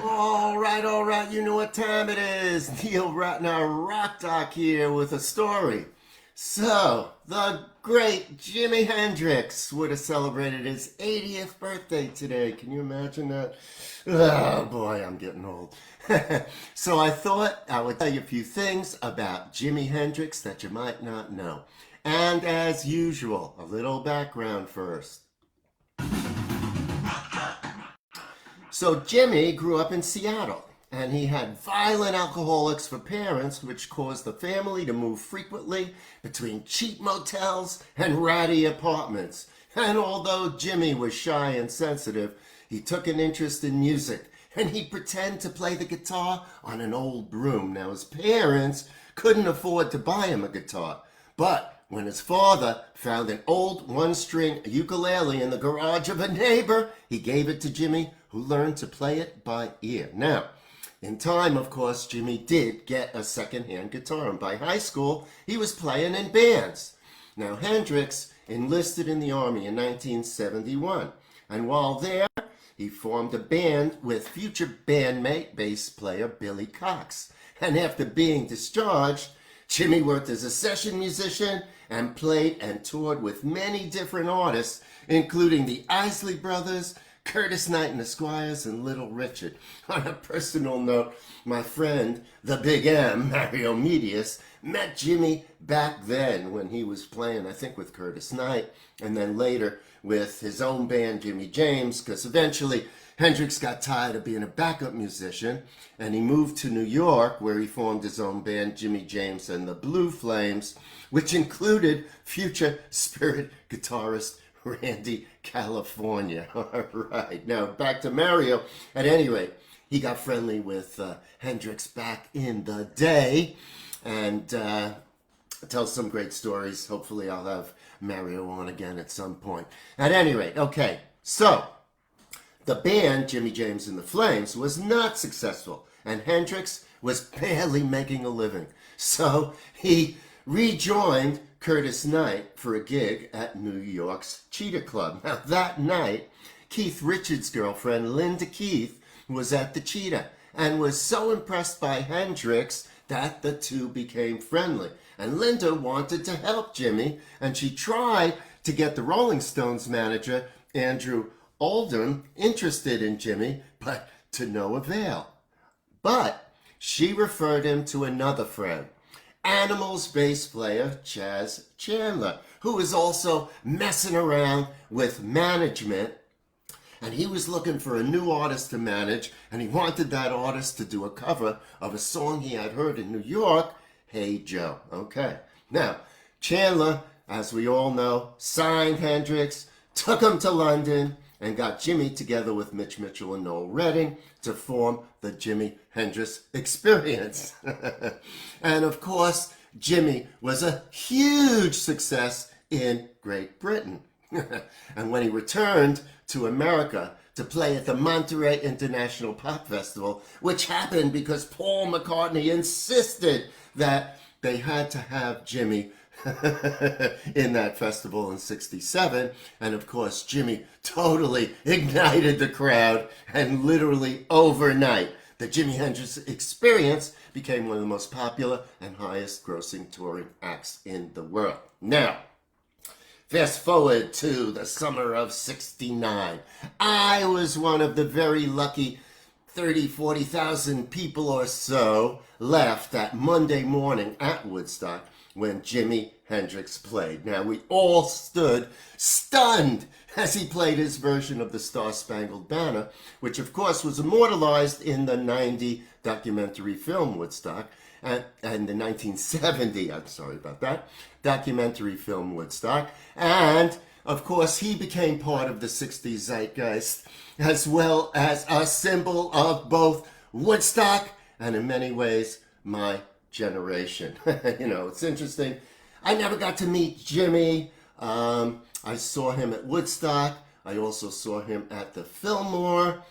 All right, you know what time it is. Neil Ratner Rock Doc here with a story. So, the great Jimi Hendrix would have celebrated his 80th birthday today. Can you imagine that? Oh boy, I'm getting old. So I thought I would tell you a few things about Jimi Hendrix that you might not know. And as usual, a little background first. So Jimmy grew up in Seattle, and he had violent alcoholics for parents, which caused the family to move frequently between cheap motels and ratty apartments. And although Jimmy was shy and sensitive, he took an interest in music, and he'd pretend to play the guitar on an old broom. Now, his parents couldn't afford to buy him a guitar, but when his father found an old one-string ukulele in the garage of a neighbor, he gave it to Jimmy, who learned to play it by ear. Now, in time, of course, Jimmy did get a second-hand guitar, and by high school, he was playing in bands. Now, Hendrix enlisted in the Army in 1971, and while there, he formed a band with future bandmate, bass player Billy Cox. And after being discharged, Jimmy worked as a session musician and played and toured with many different artists, including the Isley Brothers, Curtis Knight and the Squires, and Little Richard. On a personal note, my friend, the Big M, Mario Medius, met Jimmy back then when he was playing, I think, with Curtis Knight, and then later with his own band, Jimmy James, because eventually Hendrix got tired of being a backup musician, and he moved to New York, where he formed his own band, Jimmy James and the Blue Flames, which included future Spirit guitarist Randy California. All right, now back to Mario. At any rate, he got friendly with Hendrix back in the day, and tells some great stories. Hopefully I'll have Mario on again at some point. At any rate, okay, so the band, Jimmy James and the Flames, was not successful, and Hendrix was barely making a living. So he rejoined Curtis Knight for a gig at New York's Cheetah Club. Now, that night, Keith Richards' girlfriend, Linda Keith, was at the Cheetah and was so impressed by Hendrix that the two became friendly. And Linda wanted to help Jimmy, and she tried to get the Rolling Stones manager, Andrew Oldham, interested in Jimmy, but to no avail. But she referred him to another friend, Animals bass player Chaz Chandler, who was also messing around with management, and he was looking for a new artist to manage, and he wanted that artist to do a cover of a song he had heard in New York, Hey Joe. Okay, now Chandler, as we all know, signed Hendrix, took him to London, and got Jimmy together with Mitch Mitchell and Noel Redding to form the Jimi Hendrix Experience. And of course, Jimmy was a huge success in Great Britain. And when he returned to America to play at the Monterey International Pop Festival, which happened because Paul McCartney insisted that they had to have Jimmy in that festival in '67, and of course Jimmy totally ignited the crowd, and literally overnight the Jimi Hendrix Experience became one of the most popular and highest grossing touring acts in the world. Now, fast forward to the summer of '69. I was one of the very lucky 40,000 people or so left that Monday morning at Woodstock when Jimi Hendrix played. Now, we all stood stunned as he played his version of the Star-Spangled Banner, which of course was immortalized in the '90 documentary film Woodstock, and the 1970, I'm sorry about that, documentary film Woodstock. And of course, he became part of the '60s zeitgeist, as well as a symbol of both Woodstock and in many ways my generation. You know, it's interesting. I never got to meet Jimmy. I saw him at Woodstock. I also saw him at the Fillmore.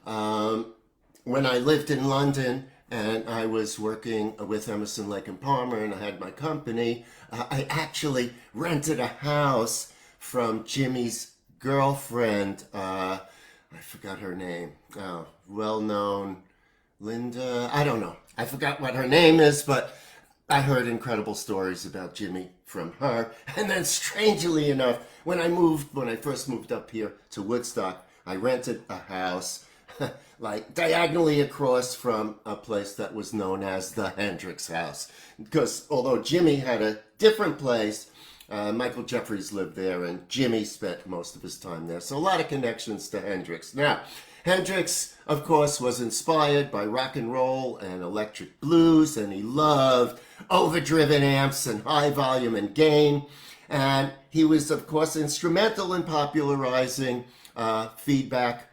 When I lived in London and I was working with Emerson, Lake and Palmer, and I had my company, I actually rented a house from Jimmy's girlfriend. I forgot her name. Oh, well-known Linda. I don't know. I forgot what her name is, but I heard incredible stories about Jimmy from her. And then, strangely enough, when I first moved up here to Woodstock, I rented a house like diagonally across from a place that was known as the Hendrix house. Because although Jimmy had a different place, Michael Jeffries lived there, and Jimmy spent most of his time there. So a lot of connections to Hendrix. Now, Hendrix, of course, was inspired by rock and roll and electric blues, and he loved overdriven amps and high volume and gain. And he was, of course, instrumental in popularizing feedback.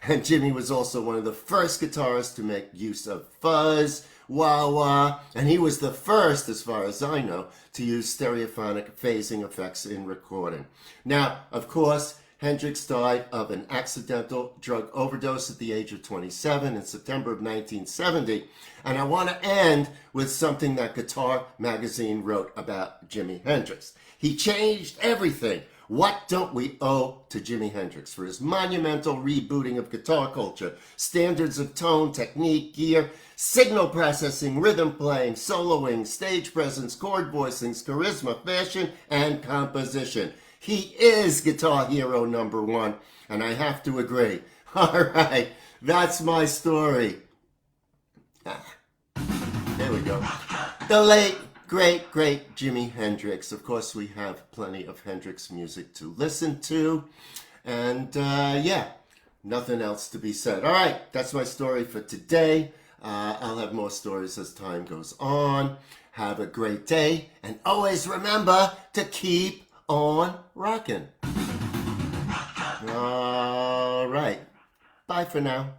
And Jimmy was also one of the first guitarists to make use of fuzz, wah-wah, and he was the first, as far as I know, to use stereophonic phasing effects in recording. Now, of course, Hendrix died of an accidental drug overdose at the age of 27 in September of 1970. And I want to end with something that Guitar Magazine wrote about Jimi Hendrix. He changed everything. What don't we owe to Jimi Hendrix for his monumental rebooting of guitar culture? Standards of tone, technique, gear, signal processing, rhythm playing, soloing, stage presence, chord voicings, charisma, fashion, and composition. He is guitar hero #1, and I have to agree. All right, that's my story. There we go. The late, great Jimi Hendrix. Of course, we have plenty of Hendrix music to listen to. And yeah, nothing else to be said. All right, that's my story for today. I'll have more stories as time goes on. Have a great day. And always remember to keep on rocking. All right. Bye for now.